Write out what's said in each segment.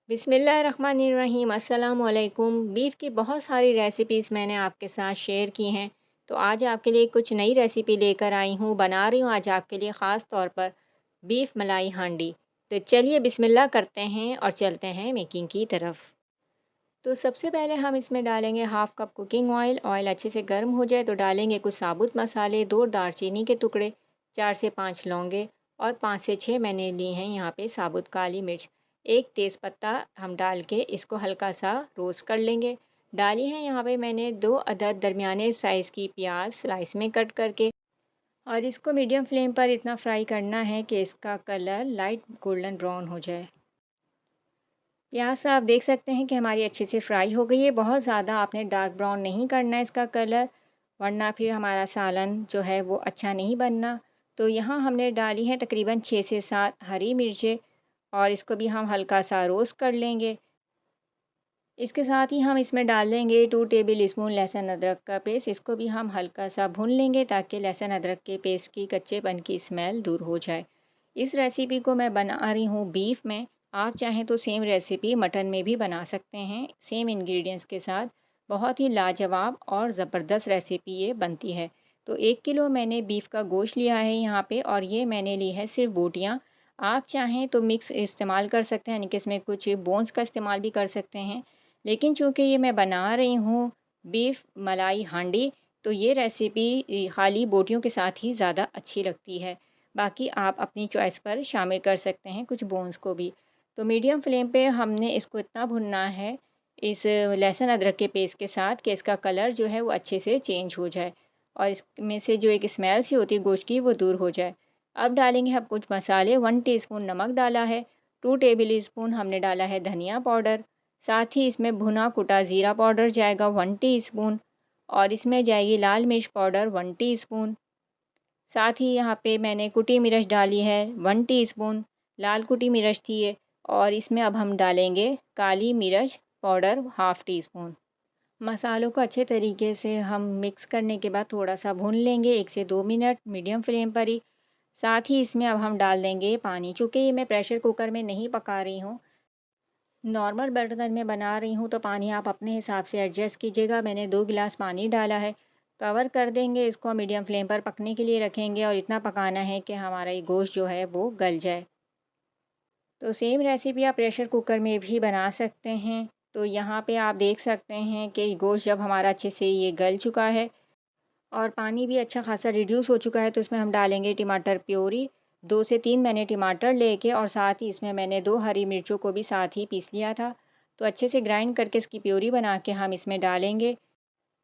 बिस्मिल्लाहिर्रहमानिर्रहीम अस्सलाम वालेकुम। बीफ की बहुत सारी रेसिपीज़ मैंने आपके साथ शेयर की हैं, तो आज आपके लिए कुछ नई रेसिपी लेकर आई हूँ। बना रही हूँ आज आपके लिए ख़ास तौर पर बीफ मलाई हांडी। तो चलिए बिस्मिल्लाह करते हैं और चलते हैं मेकिंग की तरफ। तो सबसे पहले हम इसमें डालेंगे half cup cooking oil. Oil अच्छे से गर्म हो जाए तो डालेंगे कुछ साबुत मसाले, 2 दालचीनी के टुकड़े, 4 से 5 लौंगे और 5 से 6 मैंने ली हैं यहाँ पे साबुत काली मिर्च। एक तेज़पत्ता हम डाल के इसको हल्का सा रोस्ट कर लेंगे। डाली है यहाँ पे मैंने 2 अदद दरमियाने साइज़ की प्याज स्लाइस में कट करके, और इसको मीडियम फ्लेम पर इतना फ्राई करना है कि इसका कलर लाइट गोल्डन ब्राउन हो जाए। प्याज आप देख सकते हैं कि हमारी अच्छे से फ्राई हो गई है। बहुत ज़्यादा आपने डार्क ब्राउन नहीं करना है इसका कलर, वरना फिर हमारा सालन जो है वो अच्छा नहीं बनना। तो यहाँ हमने डाली है तकरीबन 6 से 7 हरी मिर्चें, और इसको भी हम हल्का सा रोस्ट कर लेंगे। इसके साथ ही हम इसमें डाल देंगे 2 टेबल स्पून लहसुन अदरक का पेस्ट। इसको भी हम हल्का सा भून लेंगे ताकि लहसुन अदरक के पेस्ट की कच्चेपन की स्मेल दूर हो जाए। इस रेसिपी को मैं बना रही हूँ बीफ में। आप चाहें तो सेम रेसिपी मटन में भी बना सकते हैं, सेम इंग्रेडिएंट्स के साथ। बहुत ही लाजवाब और ज़बरदस्त रेसिपी ये बनती है। तो 1 किलो मैंने बीफ का गोश्त लिया है यहाँ पे, और ये मैंने ली है सिर्फ बोटियाँ। आप चाहें तो मिक्स इस्तेमाल कर सकते हैं, यानी कि इसमें कुछ बोन्स का इस्तेमाल भी कर सकते हैं। लेकिन चूँकि ये मैं बना रही हूँ बीफ मलाई हांडी, तो ये रेसिपी खाली बोटियों के साथ ही ज़्यादा अच्छी लगती है। बाकी आप अपनी चॉइस पर शामिल कर सकते हैं कुछ बोन्स को भी। तो मीडियम फ्लेम पे हमने इसको इतना भुनना है इस लहसुन अदरक के पेस्ट के साथ कि इसका कलर जो है वो अच्छे से चेंज हो जाए, और इसमें से जो एक स्मेल सी होती है गोश्त की वो दूर हो जाए। अब डालेंगे हम कुछ मसाले। 1 टीस्पून नमक डाला है, 2 टेबल स्पून हमने डाला है धनिया पाउडर, साथ ही इसमें भुना कुटा ज़ीरा पाउडर जाएगा 1 टीस्पून, और इसमें जाएगी लाल मिर्च पाउडर 1 टीस्पून। साथ ही यहाँ पे मैंने कुटी मिर्च डाली है 1 टीस्पून, लाल कुटी मिर्च थी ये। और इसमें अब हम डालेंगे काली मिर्च पाउडर हाफ़ टीस्पून। मसालों को अच्छे तरीके से हम मिक्स करने के बाद थोड़ा सा भून लेंगे 1 से 2 मिनट मीडियम फ्लेम पर ही। साथ ही इसमें अब हम डाल देंगे पानी। चूँकि ये मैं प्रेशर कुकर में नहीं पका रही हूँ, नॉर्मल बर्तन में बना रही हूँ, तो पानी आप अपने हिसाब से एडजस्ट कीजिएगा। मैंने 2 गिलास पानी डाला है। कवर कर देंगे, इसको मीडियम फ्लेम पर पकने के लिए रखेंगे, और इतना पकाना है कि हमारा ये गोश्त जो है वो गल जाए। तो सेम रेसिपी आप प्रेशर कुकर में भी बना सकते हैं। तो यहाँ पे आप देख सकते हैं कि गोश्त जब हमारा अच्छे से ये गल चुका है और पानी भी अच्छा खासा रिड्यूस हो चुका है, तो इसमें हम डालेंगे टमाटर प्योरी। 2 से 3 मैंने टमाटर लेके, और साथ ही इसमें मैंने 2 हरी मिर्चों को भी साथ ही पीस लिया था। तो अच्छे से ग्राइंड करके इसकी प्योरी बना के हम इसमें डालेंगे।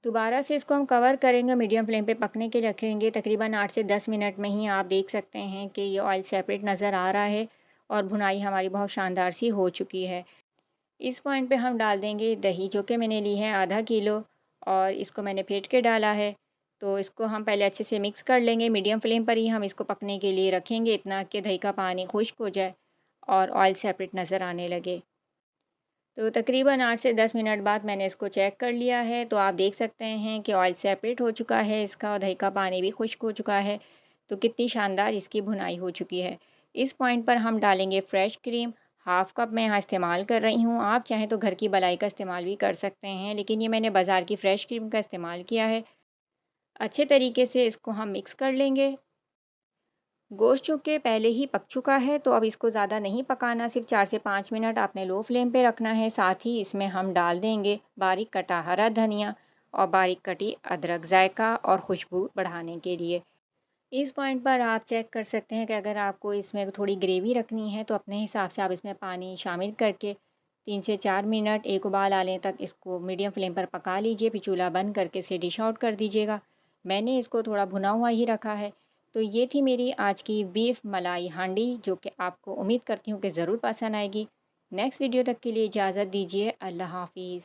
दोबारा से इसको हम कवर करेंगे, मीडियम फ्लेम पे पकने के रखेंगे। तकरीबन 8 से 10 मिनट में ही आप देख सकते हैं कि ये ऑयल सेपरेट नज़र आ रहा है, और भुनाई हमारी बहुत शानदार सी हो चुकी है। इस पॉइंट पे हम डाल देंगे दही, जो कि मैंने ली है आधा किलो, और इसको मैंने फेंट के डाला है। तो इसको हम पहले अच्छे से मिक्स कर लेंगे। मीडियम फ्लेम पर ही हम इसको पकने के लिए रखेंगे, इतना कि दही का पानी खुश्क हो जाए और ऑयल सेपरेट नज़र आने लगे। तो तकरीबन 8 से 10 मिनट बाद मैंने इसको चेक कर लिया है, तो आप देख सकते हैं कि ऑयल सेपरेट हो चुका है इसका, और दही का पानी भी खुश्क हो चुका है। तो कितनी शानदार इसकी भुनाई हो चुकी है। इस पॉइंट पर हम डालेंगे फ्रेश क्रीम। हाफ़ कप मैं यहाँ इस्तेमाल कर रही हूँ। आप चाहें तो घर की मलाई का इस्तेमाल भी कर सकते हैं, लेकिन ये मैंने बाज़ार की फ़्रेश क्रीम का इस्तेमाल किया है। अच्छे तरीके से इसको हम मिक्स कर लेंगे। गोश्त चूँकि पहले ही पक चुका है, तो अब इसको ज़्यादा नहीं पकाना, सिर्फ 4 से 5 मिनट आपने लो फ्लेम पे रखना है। साथ ही इसमें हम डाल देंगे बारीक कटा हरा धनिया और बारीक कटी अदरक, जायका और खुशबू बढ़ाने के लिए। इस पॉइंट पर आप चेक कर सकते हैं कि अगर आपको इसमें थोड़ी ग्रेवी रखनी है, तो अपने हिसाब से आप इसमें पानी शामिल करके 3 से 4 मिनट एक उबाल आने तक इसको मीडियम फ्लेम पर पका लीजिए। फिर चूल्हा बंद करके इसे डिश आउट कर दीजिएगा। मैंने इसको थोड़ा भुना हुआ ही रखा है। तो ये थी मेरी आज की बीफ मलाई हांडी, जो कि आपको उम्मीद करती हूँ कि ज़रूर पसंद आएगी। नेक्स्ट वीडियो तक के लिए इजाज़त दीजिए। अल्लाह हाफ़िज़।